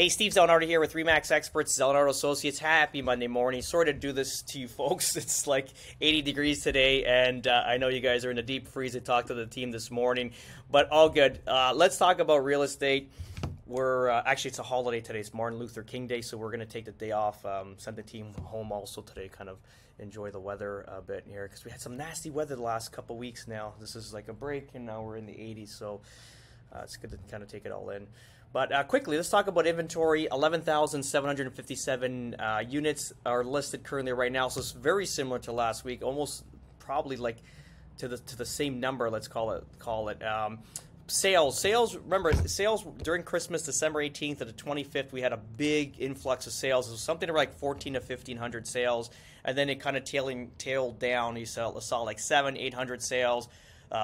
Hey, Steve Zelenardo here with Remax Experts, Zelenardo Associates. Happy Monday morning. Sorry to do this to you folks. It's like 80 degrees today, and I know you guys are in a deep freeze. I talked to the team this morning, but all good. Let's talk about real estate. We're actually, it's a holiday today. It's Martin Luther King Day, so we're going to take the day off, send the team home also today, kind of enjoy the weather a bit here, because we had some nasty weather the last couple weeks now. This is like a break, and now we're in the 80s, so it's good to kind of take it all in. But quickly, let's talk about inventory. 11,757 units are listed currently right now, so it's very similar to last week, almost probably like to the same number. Let's call it. Sales. Remember, sales during Christmas, December 18th to the 25th, we had a big influx of sales. It was something like 1,400 to 1,500 sales, and then it kind of tailed down. You saw like 700, 800 sales.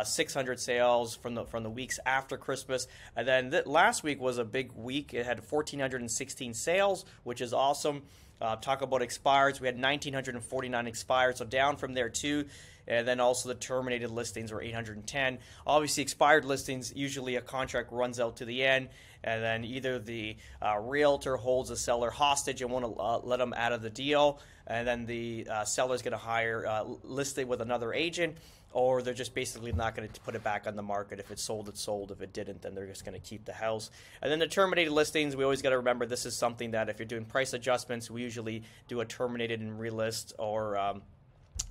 600 sales from the weeks after Christmas, and then last week was a big week. It had 1,416 sales, which is awesome. Talk about expireds. We had 1,949 expired, so down from there too. And then also the terminated listings were 810. Obviously, expired listings, usually a contract runs out to the end, and then either the realtor holds a seller hostage and won't let them out of the deal, and then the seller's going to list it with another agent, or they're just basically not going to put it back on the market. If it's sold, it's sold. If it didn't, then they're just going to keep the house. And then the terminated listings, we always got to remember this is something that if you're doing price adjustments, we usually do a terminated and relist, or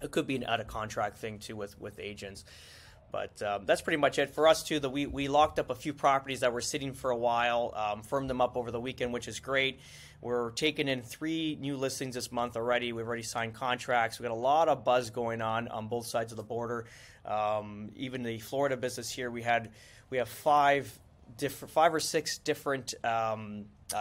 it could be an out-of-contract thing too with agents. But that's pretty much it for us too. We locked up a few properties that were sitting for a while, firmed them up over the weekend, which is great. We're taking in 3 new listings this month already. We've already signed contracts. We've got a lot of buzz going on both sides of the border. Even the Florida business here, we have 5 or 6 different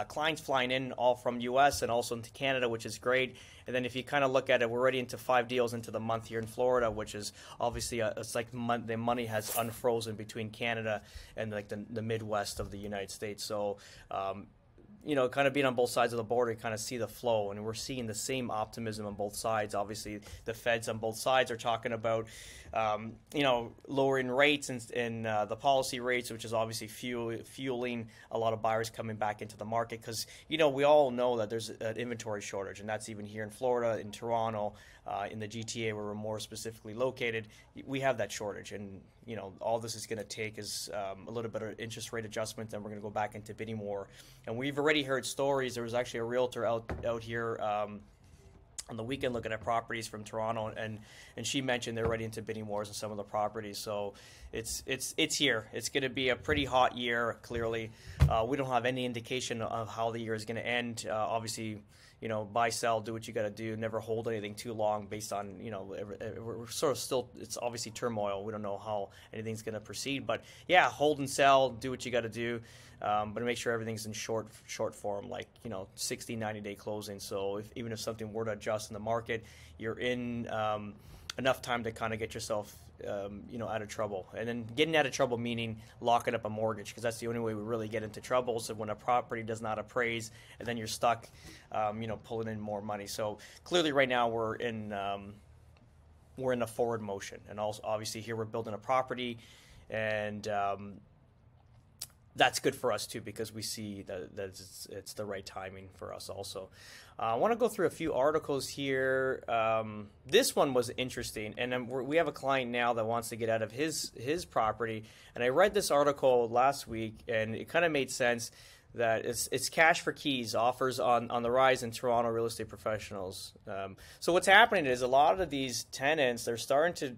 clients flying in, all from U.S. and also into Canada, which is great. And then if you kind of look at it, we're already into 5 deals into the month here in Florida, which is obviously it's like the money has unfrozen between Canada and like the Midwest of the United States. So kind of being on both sides of the border, you kind of see the flow, and we're seeing the same optimism on both sides. Obviously, the feds on both sides are talking about, lowering rates and the policy rates, which is obviously fueling a lot of buyers coming back into the market, because, we all know that there's an inventory shortage, and that's even here in Florida, in Toronto, in the GTA, where we're more specifically located. We have that shortage, and, all this is going to take is a little bit of interest rate adjustment, then we're going to go back into bidding war. And we've already heard stories. There was actually a realtor out here on the weekend looking at properties from Toronto, and she mentioned they're already into bidding wars on some of the properties. So it's here. It's going to be a pretty hot year, clearly. We don't have any indication of how the year is going to end. Obviously, buy, sell, do what you got to do. Never hold anything too long based on, we're sort of still, it's obviously turmoil. We don't know how anything's going to proceed. But, yeah, hold and sell, do what you got to do. But make sure everything's in short form, like, 60, 90-day closing. So even if something were to adjust in the market, you're in enough time to kind of get yourself out of trouble. And then getting out of trouble meaning locking up a mortgage, because that's the only way we really get into trouble. So when a property does not appraise, and then you're stuck, pulling in more money. So clearly right now we're in a forward motion. And also obviously here we're building a property, and that's good for us too, because we see that it's the right timing for us also. I want to go through a few articles here. This one was interesting, and we have a client now that wants to get out of his property. And I read this article last week, and it kind of made sense that it's cash for keys, offers on the rise in Toronto real estate professionals. So what's happening is a lot of these tenants, they're starting to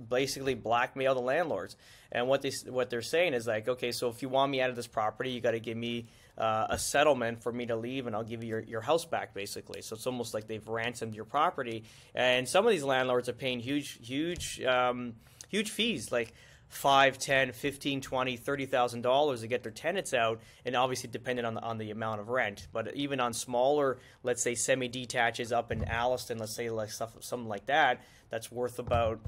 basically blackmail the landlords. And what they're saying is like, okay, so if you want me out of this property, you got to give me a settlement for me to leave, and I'll give you your house back, basically. So it's almost like they've ransomed your property. And some of these landlords are paying huge fees, like $5, $10, $15, $20, $30,000 to get their tenants out, and obviously dependent on the amount of rent. But even on smaller, let's say semi-detaches up in Alliston, let's say like something like that, that's worth about,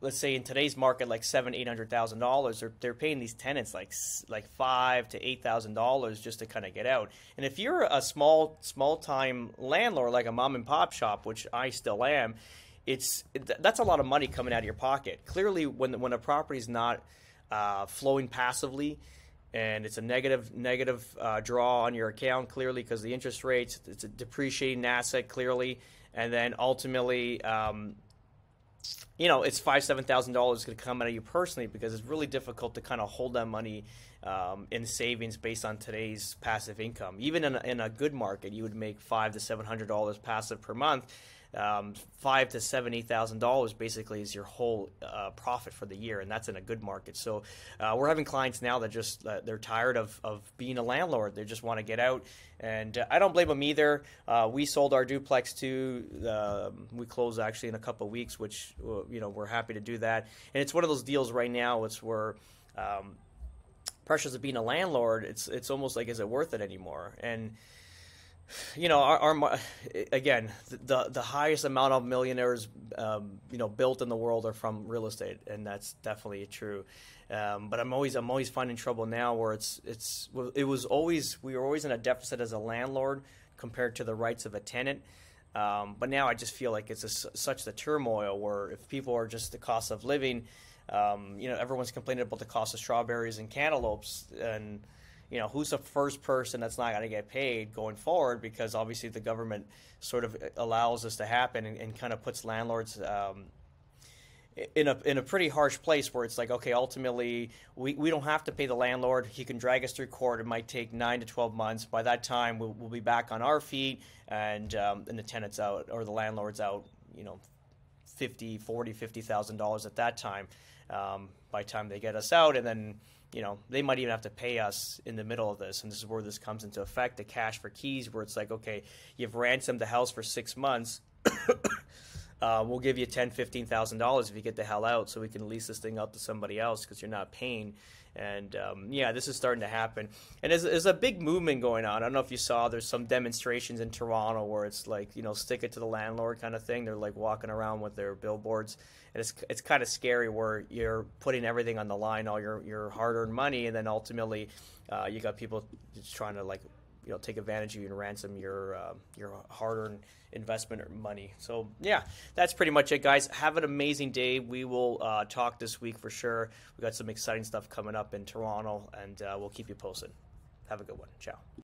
let's say in today's market, like $700,000-800,000, they're paying these tenants like $5,000 to $8,000 just to kind of get out. And if you're a small time landlord, like a mom and pop shop, which I still am, that's a lot of money coming out of your pocket. Clearly, when a property is not flowing passively, and it's a negative draw on your account clearly because the interest rates. It's a depreciating asset clearly, and then ultimately, it's $7,000 going to come out of you personally because it's really difficult to kind of hold that money in savings based on today's passive income. Even in a good market, you would make $500 to $700 passive per month. $5,000 to $70,000 basically is your whole profit for the year, and that's in a good market. So we're having clients now that just they're tired of being a landlord. They just want to get out, and I don't blame them either. We sold our duplex too. We close actually in a couple of weeks, which we're happy to do that. And it's one of those deals right now. It's where pressures of being a landlord. It's almost like, is it worth it anymore? And our again, the highest amount of millionaires, built in the world are from real estate, and that's definitely true. But I'm always finding trouble now where we were always in a deficit as a landlord compared to the rights of a tenant. But now I just feel like it's such the turmoil where if people are just the cost of living, everyone's complaining about the cost of strawberries and cantaloupes, and who's the first person that's not going to get paid going forward, because obviously the government sort of allows this to happen and kind of puts landlords in a pretty harsh place where it's like, okay, ultimately we don't have to pay the landlord. He can drag us through court. It might take 9 to 12 months. By that time, we'll be back on our feet, and the tenant's out or the landlord's out, $50,000 at that time. By the time they get us out, and then they might even have to pay us in the middle of this, and this is where this comes into effect, the cash for keys, where it's like, okay, you've ransomed the house for 6 months, we'll give you $10,000, $15,000 if you get the hell out, so we can lease this thing out to somebody else because you're not paying. And this is starting to happen, and there's a big movement going on. I don't know if you saw, there's some demonstrations in Toronto where it's like, stick it to the landlord kind of thing. They're like walking around with their billboards, and it's kind of scary where you're putting everything on the line, all your hard-earned money, and then ultimately you got people just trying to take advantage of you and ransom your hard-earned investment or money. So that's pretty much it, guys. Have an amazing day. We will talk this week for sure. We got some exciting stuff coming up in Toronto, and we'll keep you posted. Have a good one. Ciao.